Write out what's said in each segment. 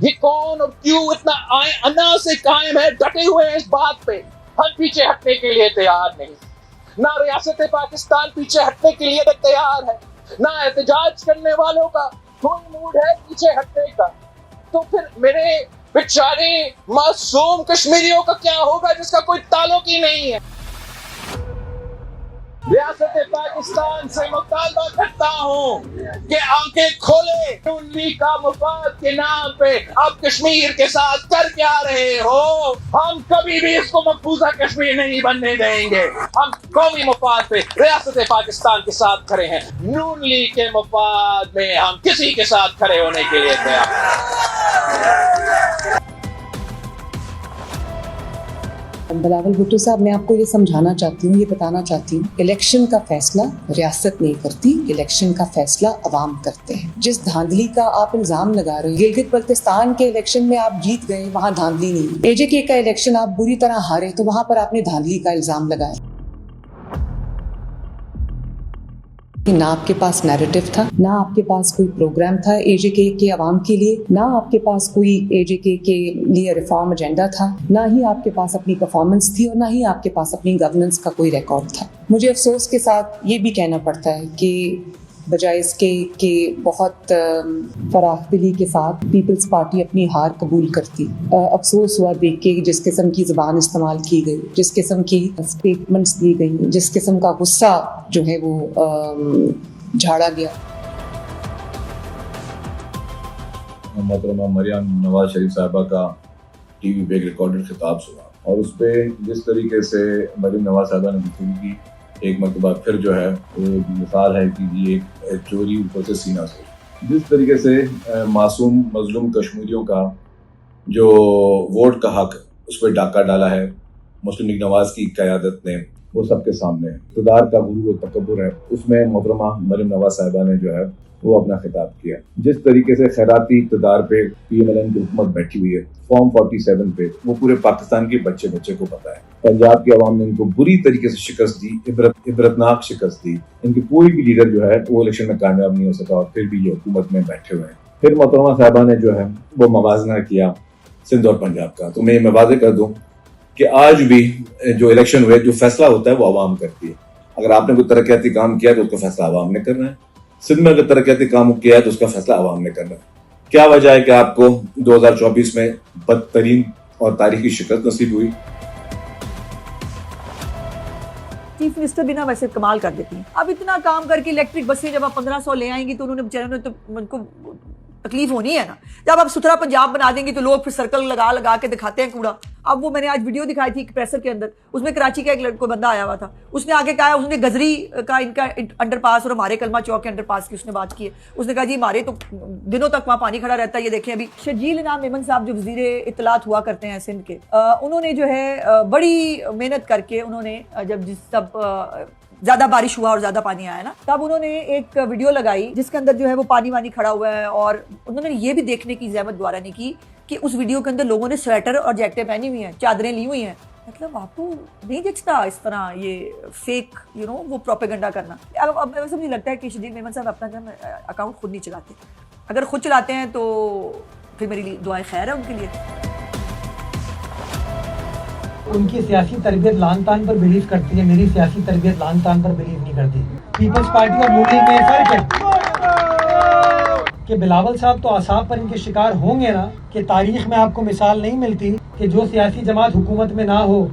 ये कौन और क्यों इतना अन्ना से कायम है, डटे हुए हैं इस बात पे? हम पीछे हटने के लिए तैयार नहीं, ना रियासत पाकिस्तान पीछे हटने के लिए तैयार है, ना एहतजाज करने वालों का कोई मूड है पीछे हटने का। तो फिर मेरे बेचारे मासूम कश्मीरियों का क्या होगा जिसका कोई ताल्लुक ही नहीं है? रियासत पाकिस्तान से मुतालबा करता हूँ कि आंखें खोले, नून लीग का मुफाद के नाम पे आप कश्मीर के साथ कर क्या रहे हो? हम कभी भी इसको मकबूजा कश्मीर नहीं बनने देंगे। हम कौमी मुफाद पे रियासत पाकिस्तान के साथ खड़े हैं, नून लीग के मुफाद में हम किसी के साथ खड़े होने के लिए तैयार हैं। बिलावल भुट्टो साहब, मैं आपको ये समझाना चाहती हूँ, ये बताना चाहती हूँ, इलेक्शन का फैसला रियासत नहीं करती, इलेक्शन का फैसला अवाम करते हैं। जिस धांधली का आप इल्जाम लगा रहे हो, गिलगित बल्तिस्तान के इलेक्शन में आप जीत गए, वहाँ धांधली नहीं। एजेके का इलेक्शन आप बुरी तरह हारे, तो वहाँ पर आपने धांधली का इल्जाम लगाया। ना आपके पास नैरेटिव था, ना आपके पास कोई प्रोग्राम था एजेके के अवाम के लिए, ना आपके पास कोई एजेके के लिए रिफॉर्म एजेंडा था, ना ही आपके पास अपनी परफॉर्मेंस थी और ना ही आपके पास अपनी गवर्नेंस का कोई रिकॉर्ड था। मुझे अफसोस के साथ ये भी कहना पड़ता है कि बजाय इसके कि बहुत फराखदिली के साथ पीपल्स पार्टी अपनी हार कबूल करती, अफसोस हुआ देख के जिस किस्म की ज़बान इस्तेमाल की गई, जिस किस्म की स्टेटमेंट्स दी गई, जिस किस्म का गुस्सा जो है वो झाड़ा गया। मोहतरमा मरियम नवाज शरीफ साहबा का टीवी पे एक रिकॉर्डेड खिताब सुना और उस पर जिस तरीके से मरियम नवाज साहबा ने गुफ्तगू की, एक मरतबा फिर जो है वो मिसाल है कि ये एक चोरी ऊपर से सीना से, जिस तरीके से मासूम मजलूम कश्मीरियों का जो वोट का हक उस पर डाका डाला है मुस्लिम लीग नवाज की क़यादत ने, वो सबके सामने है। इक़्तिदार का गुरूर तकब्बुर है, उसमें मोहतरमा मरियम नवाज साहिबा ने जो है वो अपना खिताब किया। जिस तरीके से खैराती इक़्तिदार पे PMLN की हुकूमत बैठी हुई है, फॉर्म 47 पे, वो पूरे पाकिस्तान के बच्चे बच्चे को पता है। पंजाब की आवाम ने इनको बुरी तरीके से शिकस्त दी, इबरतनाक शिकस्त दी। इनकी कोई भी लीडर जो है वो इलेक्शन में कामयाब नहीं हो सका और फिर भी ये हुकूमत में बैठे हुए हैं। फिर मोहतरमा साहिबा ने जो है वो मवाजना किया सिंध और पंजाब का। तो मैं वाज़ेह कर दूँ कि आज भी जो इलेक्शन हुए, जो फैसला होता है वो आवाम करती है। अगर आपने कोई तरक्याती काम किया तो उसका फैसला आवाम ने करना है। सिंध में अगर तरक्याती काम किया है तो उसका फैसला आवाम ने करना है। क्या वजह है कि आपको 2024 में बदतरीन और तारीखी शिकस्त नसीब हुई? चीफ मिनिस्टर भी ना वैसे कमाल कर देती हैं। अब इतना काम करके इलेक्ट्रिक बसें जब आप 1500 ले आएंगी तो उन्होंने बेचारे ने तो उनको तकलीफ होनी है ना। जब आप सुथरा पंजाब बना देंगे तो लोग फिर सर्कल लगा लगा के दिखाते हैं कूड़ा। अब वो मैंने आज वीडियो दिखाई थी प्रेसर के अंदर, उसमें कराची का एक लड़का बंदा आया हुआ था, उसने आगे कहा, उसने गजरी का इनका अंडरपास और हमारे कलमा चौक के अंडरपास की उसने बात की है। उसने कहा जी हमारे तो दिनों तक वहाँ पानी खड़ा रहता है। ये देखें अभी शर्जील इनाम मेमन साहब जो वजीर इत्तलात हुआ करते हैं सिंध के, उन्होंने जो है बड़ी मेहनत करके उन्होंने जब तब ज्यादा बारिश हुआ और ज्यादा पानी आया ना, तब उन्होंने एक वीडियो लगाई जिसके अंदर जो है वो पानी वानी खड़ा हुआ है और उन्होंने ये भी देखने की ज़हमत दोबारा नहीं की कि उस वीडियो के अंदर लोगों ने स्वेटर और जैकेटें पहनी हुई हैं, चादरें ली हुई हैं। मतलब आपको नहीं जचता इस तरह ये फेक वो प्रोपेगेंडा करना। अब ऐसा मुझे लगता है कि शर्जील मेमन साहब अपना अकाउंट खुद नहीं चलाते। अगर खुद चलाते हैं तो फिर मेरी दुआएं खैर है उनके लिए। उनकी सियासी तरबियत लान तान पर बिलीव करती है, मेरी सियासी तरबियत लान तान पर बिलीव नहीं करती। पीपल्स पार्टी और नून लीग में फर्क है कि बिलावल साहब तो असाब पर इनके शिकार होंगे ना, कि तारीख में आपको मिसाल नहीं मिलती कि जो सियासी जमात हुकूमत में ना हो,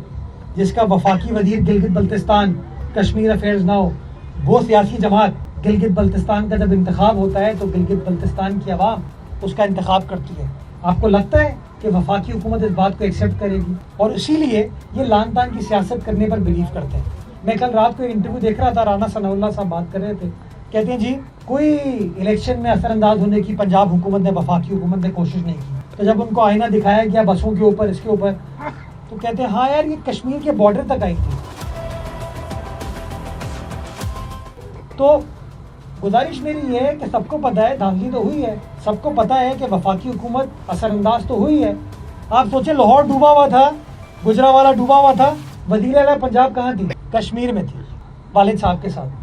जिसका वफाकी वजीर गिलगित बल्तिस्तान कश्मीर अफेयर्स ना हो, वो सियासी जमात गिलगित बल्तिस्तान का जब इंतखाब होता है तो गिलगित बल्तिस्तान की आवाम उसका इंतखाब करती है। आपको लगता है कि वफाकी हुकूमत इस बात को एक्सेप्ट करेगी? और इसीलिए ये लान तान की सियासत करने पर बिलीव करते हैं। मैं कल रात को इंटरव्यू देख रहा था, राना सनाउल्लाह साहब बात कर रहे थे, कहते हैं जी कोई इलेक्शन में असरअंदाज होने की पंजाब हुकूमत ने, वफाकी हुकूमत ने कोशिश नहीं की। तो जब उनको आईना दिखाया गया बसों के ऊपर, इसके ऊपर, तो कहते हैं हाँ यार ये कश्मीर के बॉर्डर तक आई थी। तो गुजारिश मेरी ये है कि सबको पता है धांधली तो हुई है, सबको पता है कि वफाकी हुकूमत असरअंदाज तो हुई है। आप सोचें लाहौर डूबा हुआ था, गुजरावाला डूबा हुआ था, वज़ीर आला पंजाब कहाँ थी? कश्मीर में थी वालिद साहब के साथ।